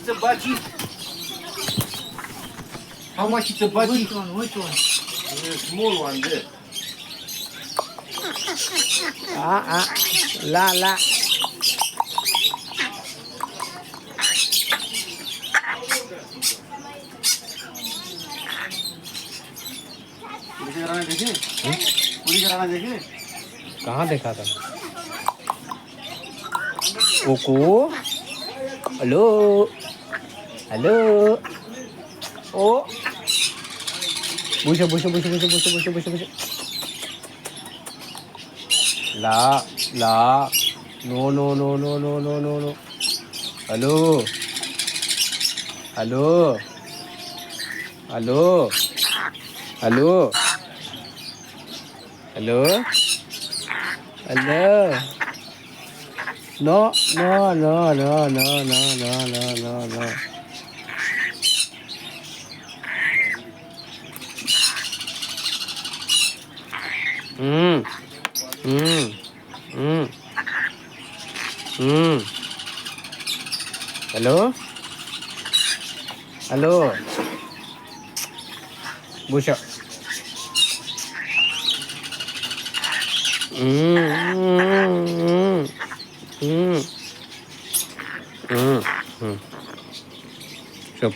is a budgie? How much is a budgie? Which one? Which one? The small one there. La. Police कराना देखे? Police कराना देखे? कहाँ देखा था? कोको, हेलो, हेलो, ओ, बुशो, ला, no, hello, hello, hello, hello, hello, hello, no. Mm. Hello? Hello? Busha. Chụp.